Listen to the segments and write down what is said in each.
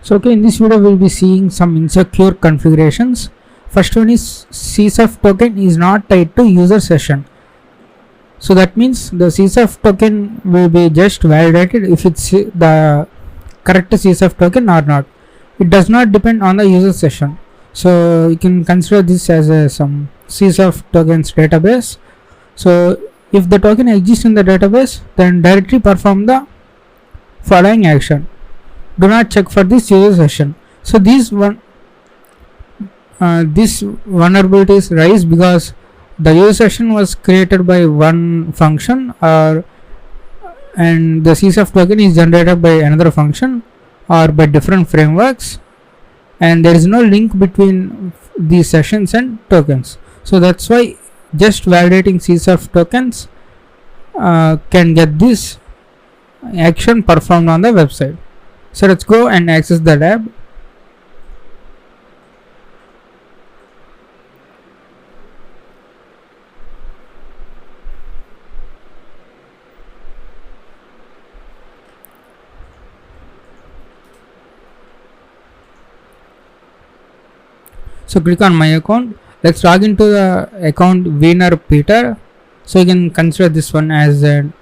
So okay, in this video we'll be seeing some insecure configurations. First one is CSF token is not tied to user session. So that means the CSF token will be just validated if it's the correct CSF token or not. It does not depend on the user session. So you can consider this as some CSF tokens database. So if the token exists in the database, then directly perform the following action. Do not check for this user session. So this vulnerabilities rise because the user session was created by one function and the CSF token is generated by another function or by different frameworks, and there is no link between these sessions and tokens. So that's why just validating CSF tokens can get this action performed on the website. So let's go and access the lab. So click on my account. Let's log into the account Wiener Peter. So you can consider this one as an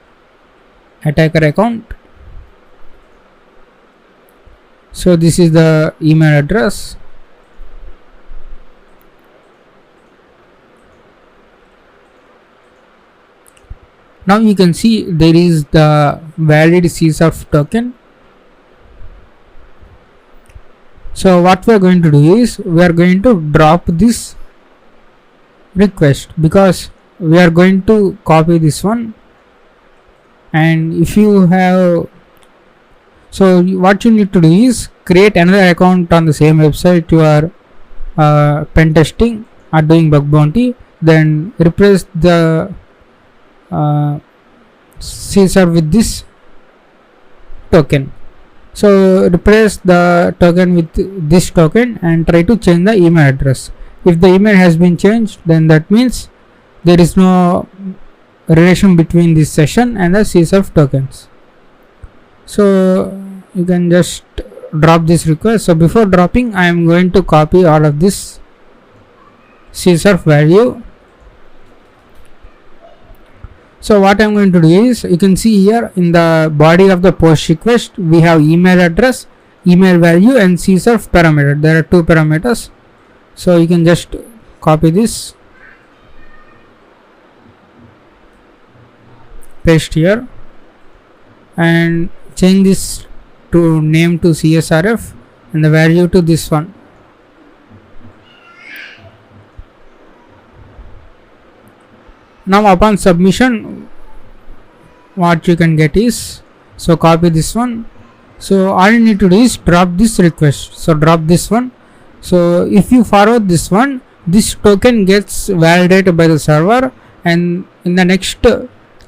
attacker account. So this is the email address. Now you can see there is the valid CSF token. So what we are going to do is we are going to drop this request because we are going to copy this one, and if you have, so what you need to do is create another account on the same website you are pen testing or doing bug bounty, then replace the CSR with this token. So replace the token with this token and try to change the email address. If the email has been changed, then that means there is no relation between this session and the CSF tokens. So you can just drop this request. So before dropping, I am going to copy all of this CSF value. So what I am going to do is, you can see here in the body of the post request we have email address, email value and CSF parameter. There are two parameters. So you can just copy this, paste here, and change this to name to CSRF and the value to this one. Now upon submission, what you can get is, so copy this one. So all you need to do is drop this request. So drop this one. So if you forward this one, this token gets validated by the server, and in the next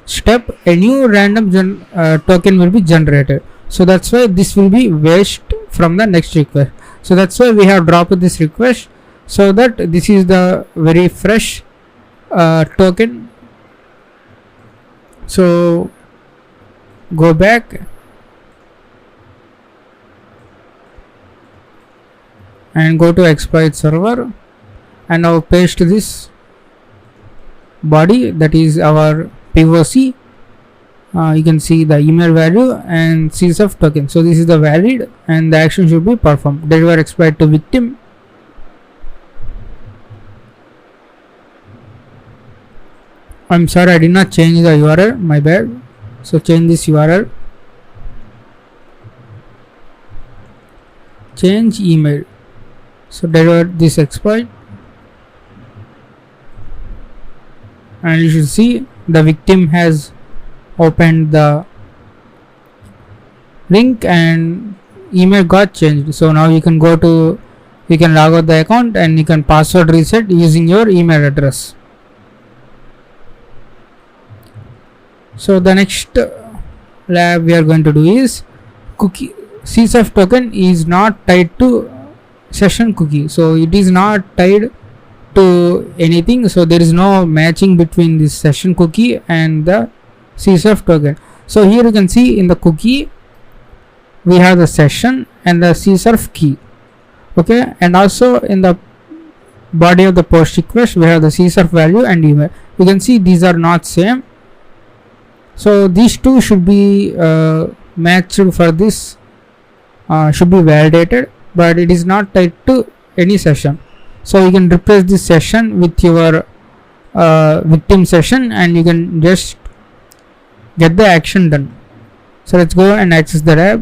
step a new random token will be generated. So that's why this will be waste from the next request. So that's why we have dropped this request, so that this is the very fresh token. So go back and go to exploit server, and now paste this body, that is our POC. You can see the email value and CSF token. So this is the valid and the action should be performed. Deliver exploit to victim. I'm sorry, I did not change the URL, my bad. So change this URL, change email. So deliver this exploit, and you should see the victim has opened the link and email got changed. So now you can log out the account and you can password reset using your email address. So the next lab we are going to do is cookie. CSF token is not tied to session cookie, so it is not tied to anything. So there is no matching between this session cookie and the CSF token. So here you can see in the cookie we have the session and the csurf key. Okay, and also in the body of the post request we have the csurf value and email. You can see these are not same, so these two should be matched for this, should be validated, but it is not tied to any session. So you can replace this session with your victim session and you can just get the action done. So let's go and access the app.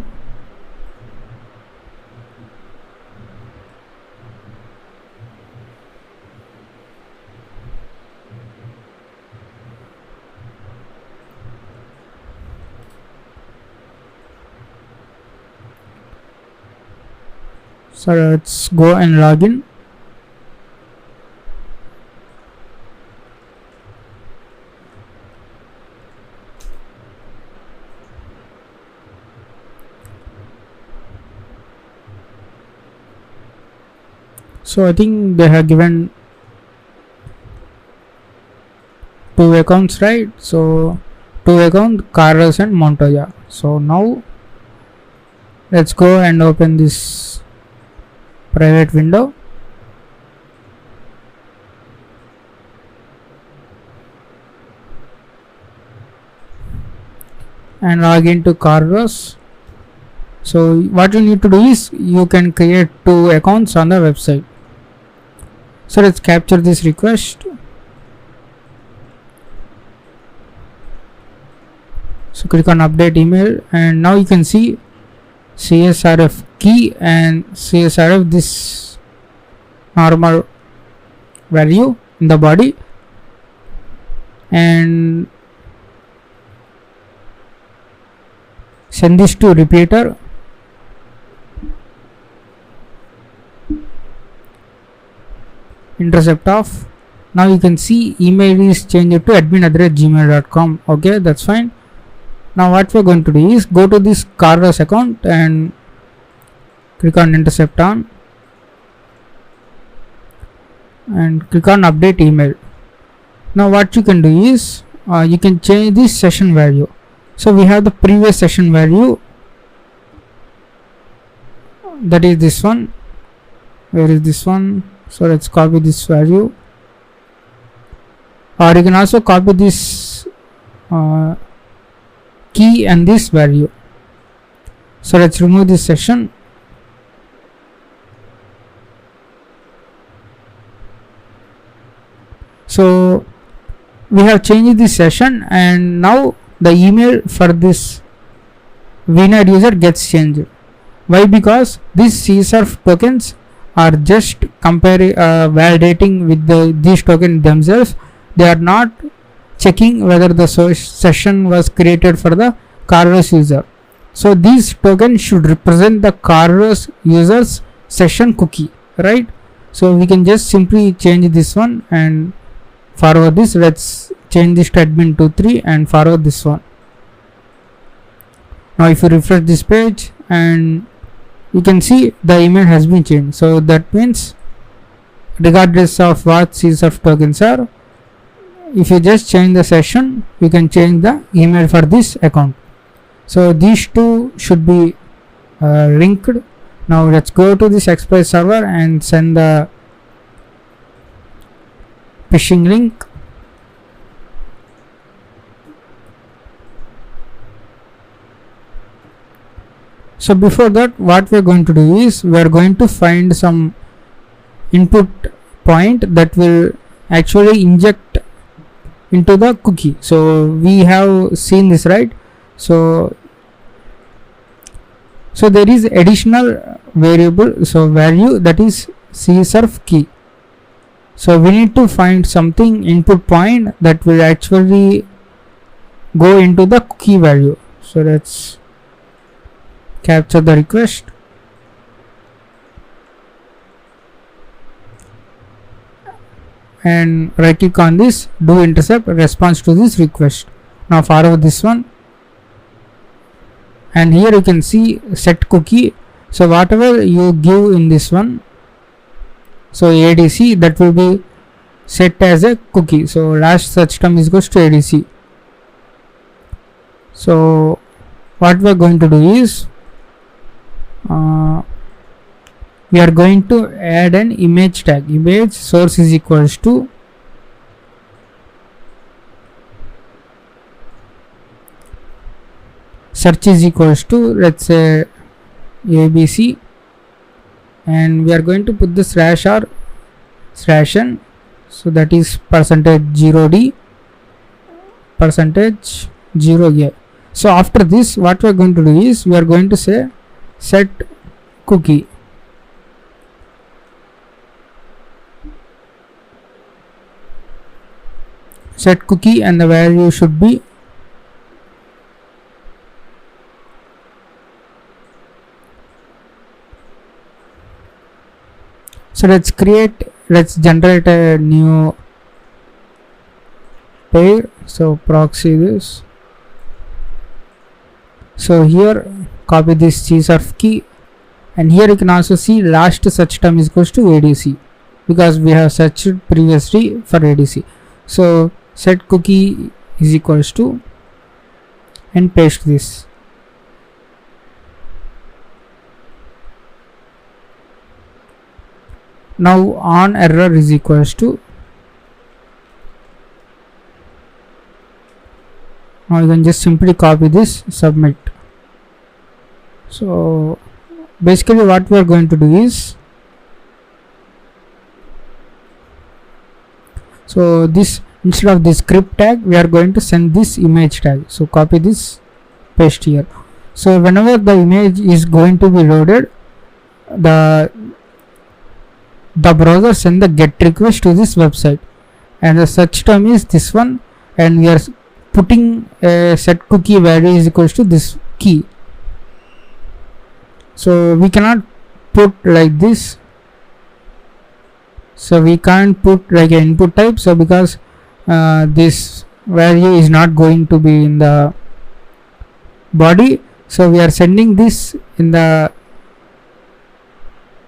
So let's go and log in. So I think they have given 2 accounts, right? So 2 account, Carlos and Montoya. So now let's go and open this private window. And log into Carlos. So what you need to do is you can create 2 accounts on the website. So let's capture this request. So click on update email and now you can see CSRF key and CSRF this normal value in the body, and send this to repeater. Intercept off. Now you can see email is changed to admin@gmail.com. Okay, that's fine. Now what we're going to do is go to this Carlos account and click on intercept on and click on update email. Now what you can do is you can change this session value. So we have the previous session value, that is this one. Where is this one? So let's copy this value, or you can also copy this key and this value. So let's remove this session. So we have changed this session and now the email for this VNet user gets changed. Why? Because these CSRF tokens are just validating with these tokens themselves. They are not checking whether the session was created for the Carlos user. So these tokens should represent the Carlos user's session cookie, right? So we can just simply change this one and forward this. Let's change this to admin23 and forward this one. Now if you refresh this page and you can see the email has been changed. So that means regardless of what CSRF tokens are, if you just change the session, you can change the email for this account. So these two should be linked. Now let's go to this Express server and send the phishing link. So before that, what we are going to do is we are going to find some input point that will actually inject into the cookie. So we have seen this, right? So there is additional variable, so value, that is CSRF key. So we need to find something input point that will actually go into the cookie value. So let's capture the request and right click on this, do intercept response to this request. Now forward this one and here you can see set cookie. So whatever you give in this one, so ADC, that will be set as a cookie. So last search term is goes to ADC. So what we are going to do is we are going to add an image tag. Image source is equals to search is equals to, let's say, abc, and we are going to put the slash or slash n, so that is %0d %0a. So after this, what we are going to do is we are going to say set cookie. Set cookie, and the value should be so let's generate a new pair. So proxy this. So here copy this csurf key, and here you can also see last search term is equals to adc, because we have searched previously for adc. So set cookie is equals to, and paste this. Now on error is equals to, now you can just simply copy this, submit. So basically what we are going to do is, so this, instead of this script tag, we are going to send this image tag. So copy this, paste here. So whenever the image is going to be loaded, the browser send the get request to this website, and the search term is this one, and we are putting a set cookie value is equals to this key. So we cannot put like this, so we can't put like an input type, so because this value is not going to be in the body, so we are sending this in the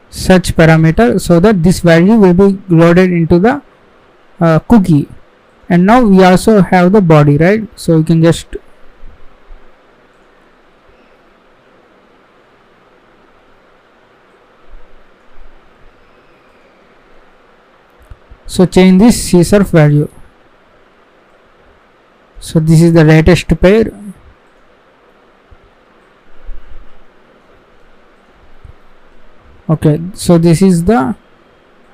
search parameter, so that this value will be loaded into the cookie. And now we also have the body, right? So you can just change this csurf value. So this is the latest pair. Okay, so this is the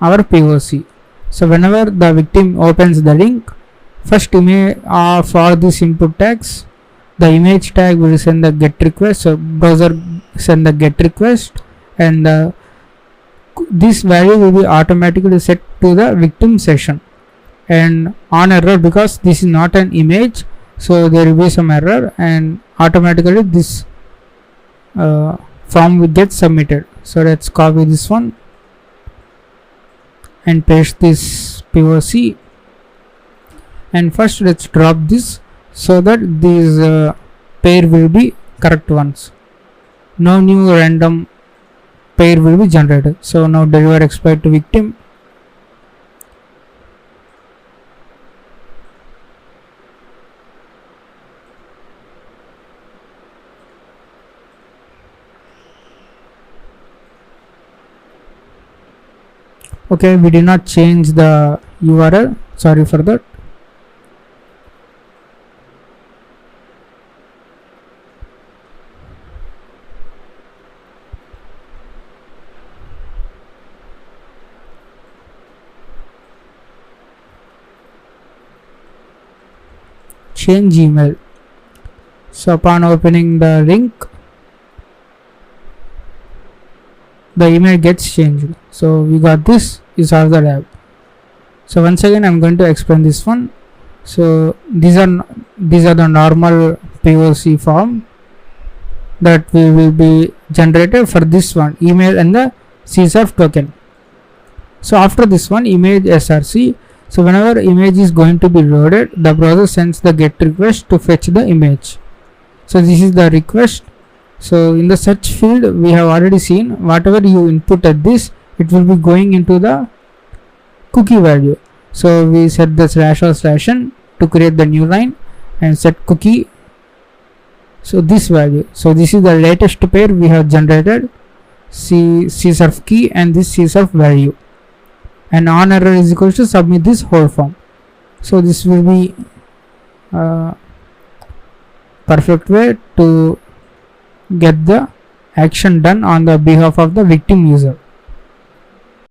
our POC. So whenever the victim opens the link, first image for this input tags, the image tag will send the get request. So browser send the get request, and this value will be automatically set to the victim session. And on error, because this is not an image, so there will be some error, and automatically this form will get submitted. So let's copy this one and paste this POC, and first let's drop this, so that these pair will be correct ones. No new random pair will be generated. So now deliver exploit to victim. Okay, we did not change the URL, sorry for that. Change email. So upon opening the link, the email gets changed. So we got this is all the lab. So once again I'm going to explain this one. So these are the normal POC form that we will be generated for this one, email and the csurf token. So after this one, image src. So whenever image is going to be loaded, the browser sends the get request to fetch the image. So this is the request. So in the search field, we have already seen whatever you input at this, it will be going into the cookie value. So we set the slash or slash n to create the new line and set cookie. So this value. So this is the latest pair we have generated cserf key and this cserf value, and on error is equals to submit this whole form. So this will be perfect way to get the action done on the behalf of the victim user.